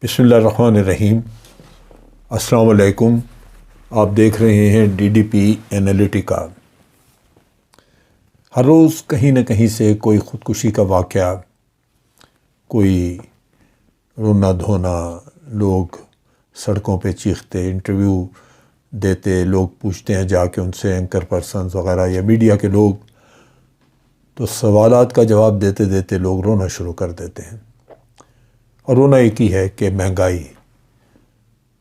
بسم اللہ الرحمن الرحیم۔ السلام علیکم۔ آپ دیکھ رہے ہیں ڈی ڈی پی انالیٹیکا۔ ہر روز کہیں نہ کہیں سے کوئی خودکشی کا واقعہ، کوئی رونا دھونا، لوگ سڑکوں پہ چیختے، انٹرویو دیتے، لوگ پوچھتے ہیں جا کے ان سے، اینکر پرسنز وغیرہ یا میڈیا کے لوگ، تو سوالات کا جواب دیتے دیتے لوگ رونا شروع کر دیتے ہیں۔ اور رونا ایک ہی ہے کہ مہنگائی،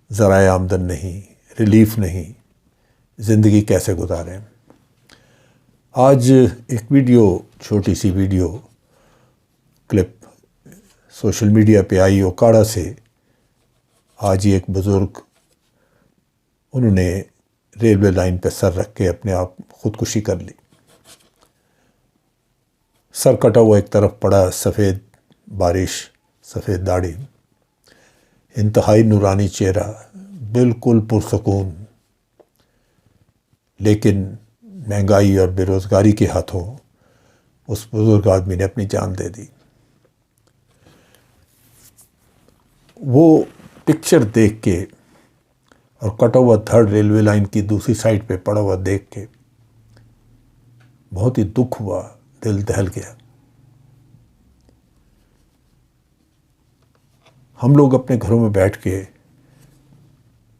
ذرائع آمدن نہیں، ریلیف نہیں، زندگی کیسے گزاریں۔ آج ایک ویڈیو، چھوٹی سی ویڈیو کلپ سوشل میڈیا پہ آئی اوکاڑا سے۔ آج ہی ایک بزرگ، انہوں نے ریلوے لائن پہ سر رکھ کے اپنے آپ خودکشی کر لی۔ سر کٹا ہوا ایک طرف پڑا، سفید بارش، سفید داڑھی، انتہائی نورانی چہرہ، بالکل پرسکون، لیکن مہنگائی اور بے روزگاری کے ہاتھوں اس بزرگ آدمی نے اپنی جان دے دی۔ وہ پکچر دیکھ کے اور کٹا ہوا تھرڈ ریلوے لائن کی دوسری سائڈ پہ پڑا ہوا دیکھ کے بہت ہی دکھ ہوا، دل دہل گیا۔ ہم لوگ اپنے گھروں میں بیٹھ کے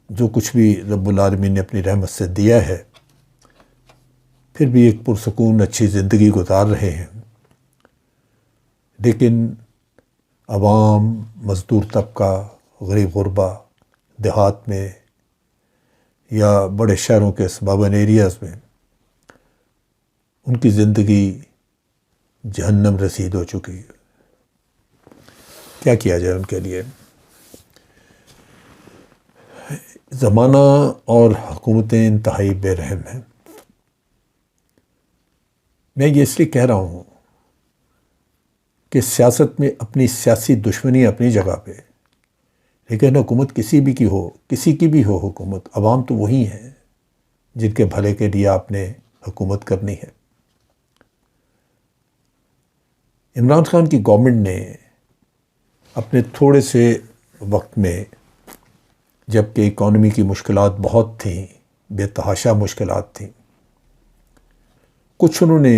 جو کچھ بھی رب العالمین نے اپنی رحمت سے دیا ہے، پھر بھی ایک پرسکون اچھی زندگی گزار رہے ہیں، لیکن عوام، مزدور طبقہ، غریب غربا دیہات میں یا بڑے شہروں کے سبربن ایریاز میں، ان کی زندگی جہنم رسید ہو چکی ہے۔ کیا کیا جائے ان کے لیے؟ زمانہ اور حکومتیں انتہائی بے رحم ہیں۔ میں یہ اس لیے کہہ رہا ہوں کہ سیاست میں اپنی سیاسی دشمنی اپنی جگہ پہ، لیکن حکومت کسی بھی کی ہو، کسی کی بھی ہو حکومت، عوام تو وہی ہیں جن کے بھلے کے لیے آپ نے حکومت کرنی ہے۔ عمران خان کی گورنمنٹ نے اپنے تھوڑے سے وقت میں، جب کہ اکانومی کی مشکلات بہت تھیں، بے تحاشا مشکلات تھیں، کچھ انہوں نے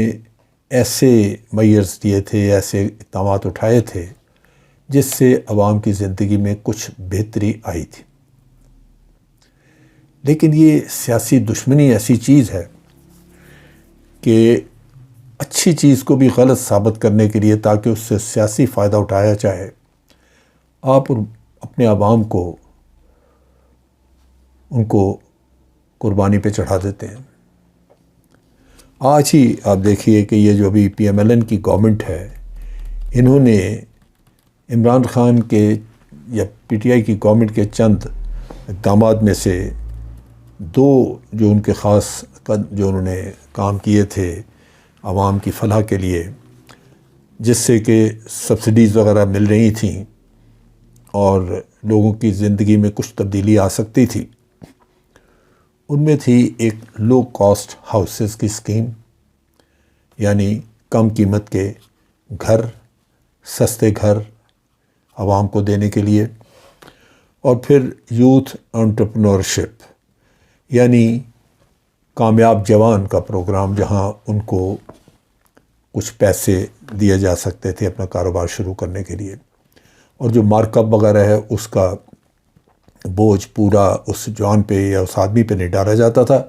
ایسے میئرز دیے تھے، ایسے اقدامات اٹھائے تھے جس سے عوام کی زندگی میں کچھ بہتری آئی تھی۔ لیکن یہ سیاسی دشمنی ایسی چیز ہے کہ اچھی چیز کو بھی غلط ثابت کرنے کے لیے، تاکہ اس سے سیاسی فائدہ اٹھایا جائے، آپ اپنے عوام کو، ان کو قربانی پہ چڑھا دیتے ہیں۔ آج ہی آپ دیکھیے کہ یہ جو ابھی پی ایم ایل این کی گورنمنٹ ہے، انہوں نے عمران خان کے یا پی ٹی آئی کی گورنمنٹ کے چند اقدامات میں سے دو جو ان کے خاص جو انہوں نے کام کیے تھے عوام کی فلاح کے لیے، جس سے کہ سبسڈیز وغیرہ مل رہی تھیں اور لوگوں کی زندگی میں کچھ تبدیلی آ سکتی تھی، ان میں تھی ایک لو کاسٹ ہاؤسز کی اسکیم، یعنی کم قیمت کے گھر، سستے گھر عوام کو دینے کے لیے، اور پھر یوتھ انٹرپرینورشپ، یعنی کامیاب جوان کا پروگرام، جہاں ان کو کچھ پیسے دیے جا سکتے تھے اپنا کاروبار شروع کرنے کے لیے، اور جو مارک اپ وغیرہ ہے اس کا بوجھ پورا اس جوان پہ یا اس آدمی پہ نہیں ڈالا جاتا تھا،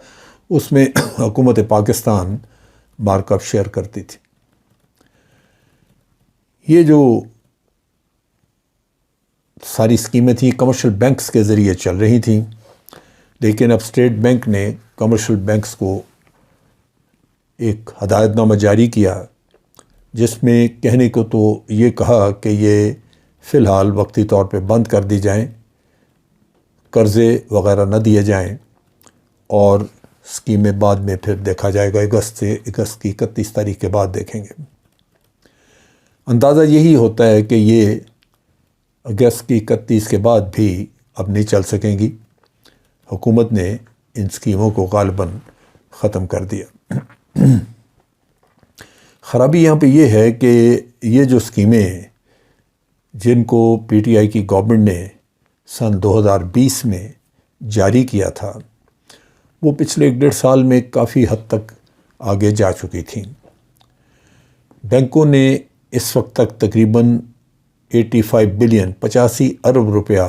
اس میں حکومت پاکستان مارک اپ شیئر کرتی تھی۔ یہ جو ساری اسکیمیں تھیں کمرشل بینکس کے ذریعے چل رہی تھیں، لیکن اب اسٹیٹ بینک نے کمرشل بینکس کو ایک ہدایت نامہ جاری کیا، جس میں کہنے کو تو یہ کہا کہ یہ فی الحال وقتی طور پہ بند کر دی جائیں، قرضے وغیرہ نہ دیے جائیں، اور اسکیمیں بعد میں پھر دیکھا جائے گا، اگست کی 31 تاریخ کے بعد دیکھیں گے۔ اندازہ یہی ہوتا ہے کہ یہ اگست کی 31 کے بعد بھی اب نہیں چل سکیں گی۔ حکومت نے ان اسکیموں کو غالباً ختم کر دیا۔ خرابی یہاں پہ یہ ہے کہ یہ جو اسکیمیں جن کو پی ٹی آئی کی گورنمنٹ نے سن 2020 میں جاری کیا تھا وہ پچھلے 1.5 سال میں کافی حد تک آگے جا چکی تھیں۔ بینکوں نے اس وقت تک تقریباً 85 بلین 85 ارب روپیہ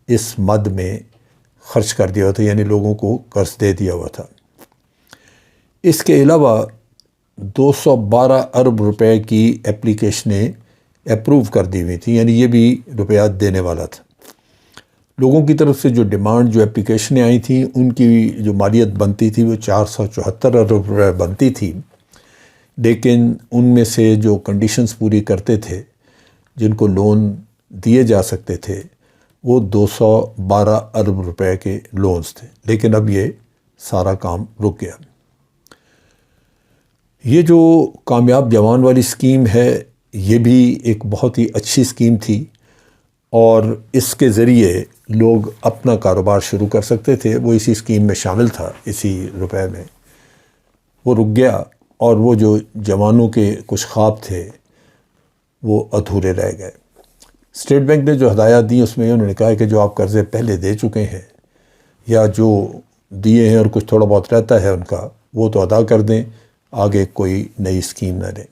اس مد میں خرچ کر دیا ہوا تھا، یعنی لوگوں کو قرض دے دیا ہوا تھا۔ اس کے علاوہ 212 ارب روپے کی اپلیکیشنیں اپروو کر دی ہوئی تھیں، یعنی یہ بھی روپیات دینے والا تھا۔ لوگوں کی طرف سے جو ڈیمانڈ، جو اپلیکیشنیں آئی تھیں، ان کی جو مالیت بنتی تھی وہ 474 ارب روپے بنتی تھی، لیکن ان میں سے جو کنڈیشنز پوری کرتے تھے، جن کو لون دیے جا سکتے تھے، وہ 212 ارب روپے کے لونز تھے، لیکن اب یہ سارا کام رک گیا۔ یہ جو کامیاب جوان والی اسکیم ہے، یہ بھی ایک بہت ہی اچھی اسکیم تھی، اور اس کے ذریعے لوگ اپنا کاروبار شروع کر سکتے تھے۔ وہ اسی اسکیم میں شامل تھا، اسی روپے میں۔ وہ رک گیا، اور وہ جو جوانوں کے کچھ خواب تھے وہ ادھورے رہ گئے۔ اسٹیٹ بینک نے جو ہدایات دی اس میں انہوں نے کہا کہ جو آپ قرضے پہلے دے چکے ہیں یا جو دیے ہیں اور کچھ تھوڑا بہت رہتا ہے ان کا، وہ تو ادا کر دیں، آگے کوئی نئی اسکیم نہ لیں۔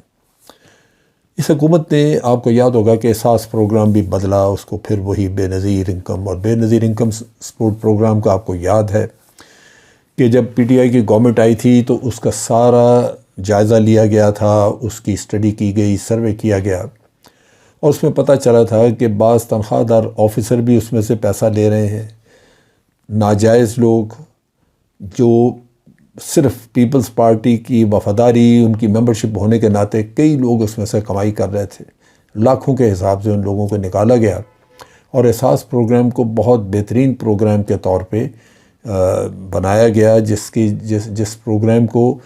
اس حکومت نے، آپ کو یاد ہوگا کہ احساس پروگرام بھی بدلا، اس کو پھر وہی بے نظیر انکم، اور بے نظیر انکم سپورٹ پروگرام کا آپ کو یاد ہے کہ جب پی ٹی آئی کی گورنمنٹ آئی تھی تو اس کا سارا جائزہ لیا گیا تھا، اس کی اسٹڈی کی گئی، سروے کیا گیا، اور اس میں پتہ چلا تھا کہ بعض تنخواہ دار آفیسر بھی اس میں سے پیسہ لے رہے ہیں، ناجائز لوگ جو صرف پیپلز پارٹی کی وفاداری، ان کی ممبرشپ ہونے کے ناطے کئی لوگ اس میں سے کمائی کر رہے تھے۔ لاکھوں کے حساب سے ان لوگوں کو نکالا گیا، اور احساس پروگرام کو بہت بہترین پروگرام کے طور پہ بنایا گیا، جس پروگرام کو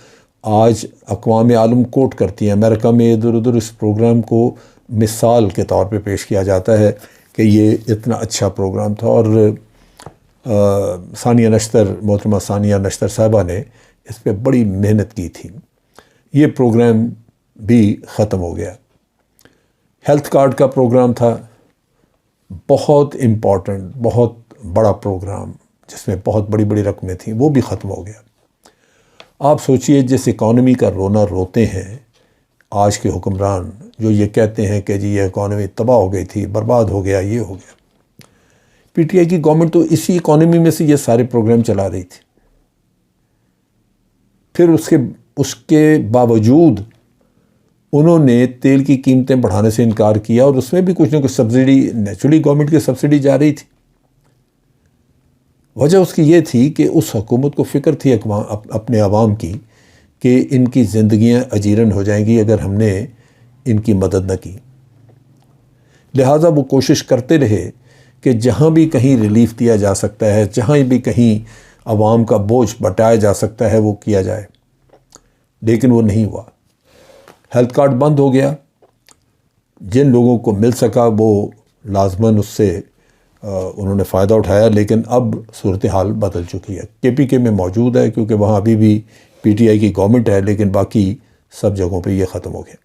آج اقوام عالم کوٹ کرتی ہیں۔ امریکہ میں ادھر ادھر اس پروگرام کو مثال کے طور پہ پیش کیا جاتا ہے کہ یہ اتنا اچھا پروگرام تھا، اور ثانیہ نشتر، محترمہ ثانیہ نشتر صاحبہ نے اس پہ بڑی محنت کی تھی۔ یہ پروگرام بھی ختم ہو گیا۔ ہیلتھ کارڈ کا پروگرام تھا، بہت امپورٹنٹ، بہت بڑا پروگرام، جس میں بہت بڑی بڑی رقمیں تھیں، وہ بھی ختم ہو گیا۔ آپ سوچئے جس اکانومی کا رونا روتے ہیں آج کے حکمران، جو یہ کہتے ہیں کہ جی یہ اکانومی تباہ ہو گئی تھی، برباد ہو گیا، یہ ہو گیا۔ پی ٹی آئی کی گورنمنٹ تو اسی اکانومی میں سے یہ سارے پروگرام چلا رہی تھی۔ پھر اس کے باوجود انہوں نے تیل کی قیمتیں بڑھانے سے انکار کیا، اور اس میں بھی کچھ نہ کچھ سبسڈی، نیچرلی گورنمنٹ کی سبسڈی جا رہی تھی۔ وجہ اس کی یہ تھی کہ اس حکومت کو فکر تھی اپنے عوام کی کہ ان کی زندگیاں اجیرن ہو جائیں گی اگر ہم نے ان کی مدد نہ کی، لہٰذا وہ کوشش کرتے رہے کہ جہاں بھی کہیں ریلیف دیا جا سکتا ہے، جہاں بھی کہیں عوام کا بوجھ بٹایا جا سکتا ہے، وہ کیا جائے، لیکن وہ نہیں ہوا۔ ہیلتھ کارڈ بند ہو گیا، جن لوگوں کو مل سکا وہ لازماً اس سے انہوں نے فائدہ اٹھایا، لیکن اب صورتحال بدل چکی ہے۔ کے پی کے میں موجود ہے کیونکہ وہاں ابھی بھی پی ٹی آئی کی گورنمنٹ ہے، لیکن باقی سب جگہوں پہ یہ ختم ہو گیا۔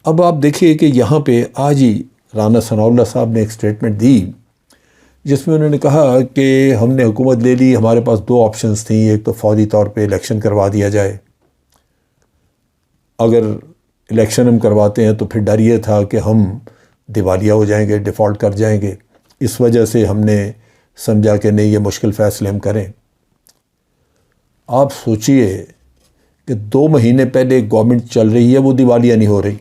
اب آپ دیکھیے کہ یہاں پہ آج ہی رانا ثناء اللہ صاحب نے ایک سٹیٹمنٹ دی، جس میں انہوں نے کہا کہ ہم نے حکومت لے لی، ہمارے پاس 2 آپشنز تھیں، ایک تو فوری طور پہ الیکشن کروا دیا جائے، اگر الیکشن ہم کرواتے ہیں تو پھر ڈر یہ تھا کہ ہم دیوالیہ ہو جائیں گے، ڈیفالٹ کر جائیں گے، اس وجہ سے ہم نے سمجھا کہ نہیں، یہ مشکل فیصلے ہم کریں۔ آپ سوچئے کہ 2 مہینے پہلے ایک گورنمنٹ چل رہی ہے، وہ دیوالیہ نہیں ہو رہی۔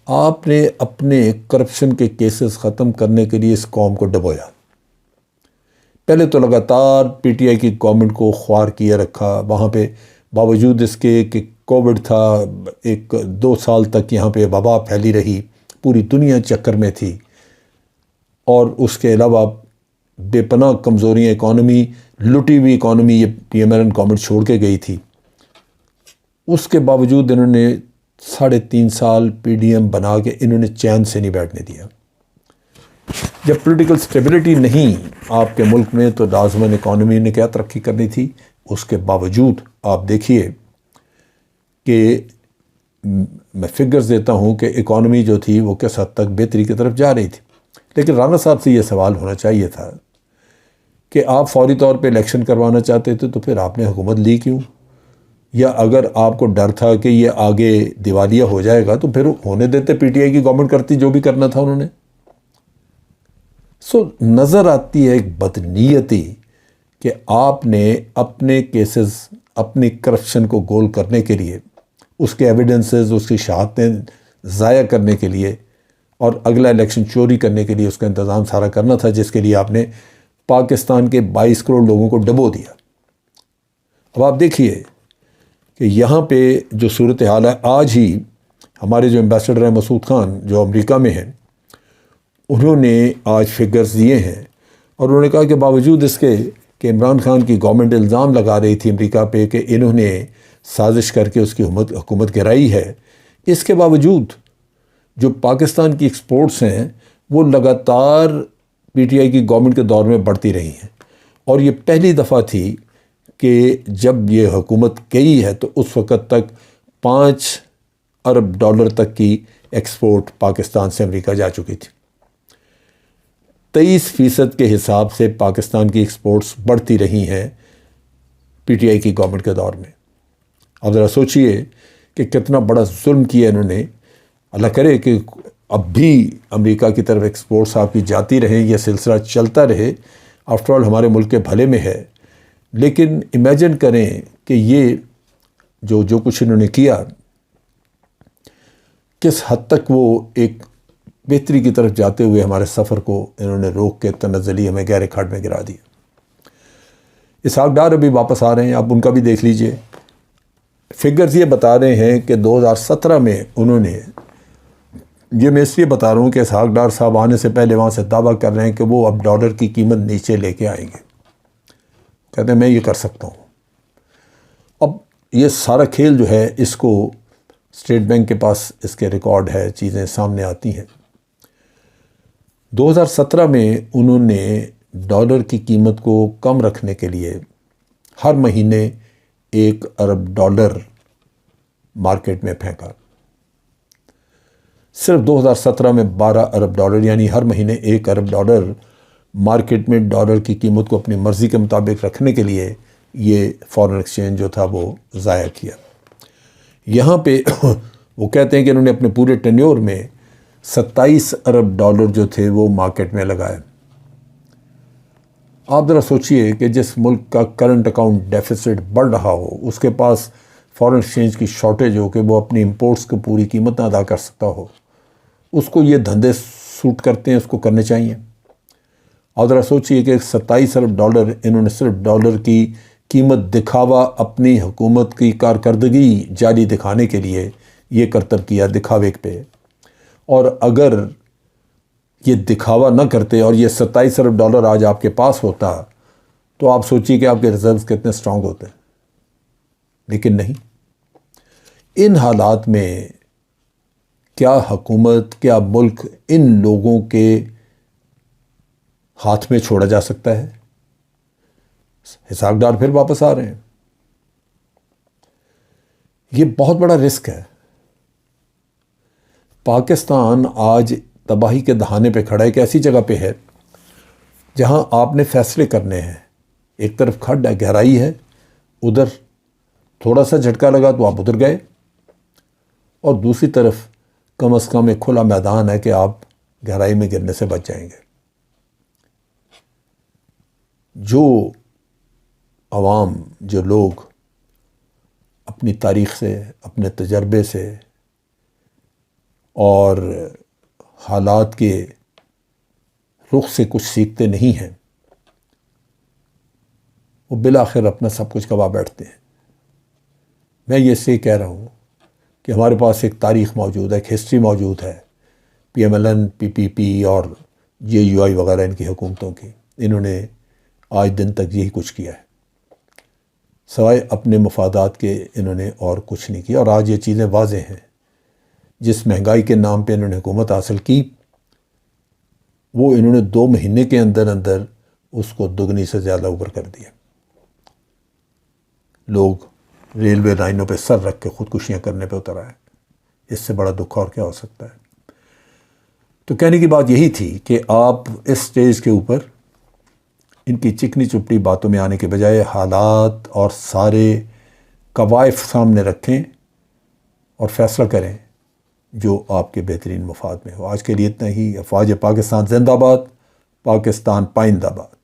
آپ نے اپنے کرپشن کے کیسز ختم کرنے کے لیے اس قوم کو ڈبویا۔ پہلے تو لگاتار پی ٹی آئی کی گورنمنٹ کو خوار کیے رکھا، وہاں پہ باوجود اس کے کہ کووڈ تھا، 2 سال تک یہاں پہ وبا پھیلی رہی، پوری دنیا چکر میں تھی، اور اس کے علاوہ بے پناہ کمزوریاں، اکانومی لٹی ہوئی اکانومی یہ P M L N government چھوڑ کے گئی تھی۔ اس کے باوجود انہوں نے 3.5 سال پی ڈی ایم بنا کے انہوں نے چین سے نہیں بیٹھنے دیا۔ جب پولیٹیکل سٹیبلٹی نہیں آپ کے ملک میں تو لازماً اکانومی نے کیا ترقی کرنی تھی۔ اس کے باوجود آپ دیکھیے کہ میں فگرز دیتا ہوں کہ اکانومی جو تھی وہ کس حد تک بہتری کی طرف جا رہی تھی. لیکن رانا صاحب سے یہ سوال ہونا چاہیے تھا کہ آپ فوری طور پہ الیکشن کروانا چاہتے تھے تو پھر آپ نے حکومت لی کیوں؟ یا اگر آپ کو ڈر تھا کہ یہ آگے دیوالیہ ہو جائے گا تو پھر ہونے دیتے، پی ٹی آئی کی گورنمنٹ کرتی جو بھی کرنا تھا انہوں نے. نظر آتی ہے ایک بدنیتی کہ آپ نے اپنے کیسز، اپنی کرپشن کو گول کرنے کے لیے، اس کے ایویڈنسز، اس کی شہادتیں ضائع کرنے کے لیے اور اگلا الیکشن چوری کرنے کے لیے اس کا انتظام سارا کرنا تھا، جس کے لیے آپ نے پاکستان کے 22 کروڑ لوگوں کو ڈبو دیا. اب آپ دیکھیے کہ یہاں پہ جو صورتحال ہے، آج ہی ہمارے جو ایمبیسڈر ہیں مسعود خان جو امریکہ میں ہیں، انہوں نے آج فگرز دیے ہیں اور انہوں نے کہا کہ باوجود اس کے کہ عمران خان کی گورنمنٹ الزام لگا رہی تھی امریکہ پہ کہ انہوں نے سازش کر کے اس کی حکومت گرائی ہے، اس کے باوجود جو پاکستان کی ایکسپورٹس ہیں وہ لگاتار پی ٹی آئی کی گورنمنٹ کے دور میں بڑھتی رہی ہیں. اور یہ پہلی دفعہ تھی کہ جب یہ حکومت گئی ہے تو اس وقت تک 5 ارب ڈالر تک کی ایکسپورٹ پاکستان سے امریکہ جا چکی تھی. 23% کے حساب سے پاکستان کی ایکسپورٹس بڑھتی رہی ہیں پی ٹی آئی کی گورنمنٹ کے دور میں. اب ذرا سوچئے کہ کتنا بڑا ظلم کیا انہوں نے. اللہ کرے کہ اب بھی امریکہ کی طرف ایکسپورٹس آپ کی جاتی رہیں، یہ سلسلہ چلتا رہے. آفٹر آل ہمارے ملک کے بھلے میں ہے. لیکن امیجن کریں کہ یہ جو کچھ انہوں نے کیا، کس حد تک وہ ایک بہتری کی طرف جاتے ہوئے ہمارے سفر کو انہوں نے روک کے تنزلی ہمیں گہرے کھڈ میں گرا دیا. اسحاق ڈار ابھی واپس آ رہے ہیں، آپ ان کا بھی دیکھ لیجئے. فگرز یہ بتا رہے ہیں کہ 2017 میں انہوں نے، یہ میں اس لیے بتا رہا ہوں کہ اسحاق ڈار صاحب آنے سے پہلے وہاں سے دعویٰ کر رہے ہیں کہ وہ اب ڈالر کی قیمت نیچے لے کے آئیں گے. کہتے ہیں میں یہ کر سکتا ہوں. اب یہ سارا کھیل جو ہے اس کو اسٹیٹ بینک کے پاس اس کے ریکارڈ ہے، چیزیں سامنے آتی ہیں. 2017 میں انہوں نے ڈالر کی قیمت کو کم رکھنے کے لیے ہر مہینے 1 ارب ڈالر مارکیٹ میں پھینکا. صرف 2017 میں 12 ارب ڈالر، یعنی ہر مہینے 1 ارب ڈالر مارکیٹ میں ڈالر کی قیمت کو اپنی مرضی کے مطابق رکھنے کے لیے یہ فارن ایکسچینج جو تھا وہ ضائع کیا. یہاں پہ وہ کہتے ہیں کہ انہوں نے اپنے پورے ٹینیور میں 27 ارب ڈالر جو تھے وہ مارکیٹ میں لگائے. آپ ذرا سوچئے کہ جس ملک کا کرنٹ اکاؤنٹ ڈیفیسٹ بڑھ رہا ہو، اس کے پاس فارن ایکسچینج کی شارٹیج ہو کہ وہ اپنی امپورٹس کو پوری قیمت نہ ادا کر سکتا ہو، اس کو یہ دھندے سوٹ کرتے ہیں، اس کو کرنے چاہیے. اور ذرا سوچئے کہ 27 ارب ڈالر انہوں نے صرف ڈالر کی قیمت دکھاوا، اپنی حکومت کی کارکردگی جاری دکھانے کے لیے یہ کرتب کیا، دکھاوے پہ. اور اگر یہ دکھاوا نہ کرتے اور یہ 27 ارب ڈالر آج آپ کے پاس ہوتا تو آپ سوچیے کہ آپ کے ریزروز کتنے سٹرونگ ہوتے. لیکن نہیں. ان حالات میں کیا حکومت، کیا ملک ان لوگوں کے ہاتھ میں چھوڑا جا سکتا ہے؟ اسحاق ڈار پھر واپس آ رہے ہیں. یہ بہت بڑا رسک ہے. پاکستان آج تباہی کے دہانے پہ کھڑا ہے. ایک ایسی جگہ پہ ہے جہاں آپ نے فیصلے کرنے ہیں. ایک طرف کھڈ ہے، گہرائی ہے، ادھر تھوڑا سا جھٹکا لگا تو آپ ادھر گئے، اور دوسری طرف کم از کم ایک کھلا میدان ہے کہ آپ گہرائی میں گرنے سے بچ جائیں گے. جو عوام، جو لوگ اپنی تاریخ سے، اپنے تجربے سے اور حالات کے رخ سے کچھ سیکھتے نہیں ہیں، وہ بالآخر اپنا سب کچھ گنوا بیٹھتے ہیں. میں یہ سے کہہ رہا ہوں کہ ہمارے پاس ایک تاریخ موجود ہے، ایک ہسٹری موجود ہے. پی ایم ایل این، پی پی پی اور جے یو آئی وغیرہ ان کی حکومتوں کی، انہوں نے آج دن تک یہی کچھ کیا ہے، سوائے اپنے مفادات کے انہوں نے اور کچھ نہیں کیا. اور آج یہ چیزیں واضح ہیں. جس مہنگائی کے نام پہ انہوں نے حکومت حاصل کی، وہ انہوں نے 2 مہینے کے اندر اندر اس کو دگنی سے زیادہ اوپر کر دیا. لوگ ریلوے لائنوں پہ سر رکھ کے خودکشیاں کرنے پہ اتر آئے. اس سے بڑا دکھ اور کیا ہو سکتا ہے؟ تو کہنے کی بات یہی تھی کہ آپ اس سٹیج کے اوپر ان کی چکنی چپڑی باتوں میں آنے کے بجائے حالات اور سارے قوائف سامنے رکھیں اور فیصلہ کریں جو آپ کے بہترین مفاد میں ہو۔ آج کے لیے اتنا ہی۔ افواج پاکستان زندہ باد، پاکستان پائندہ باد۔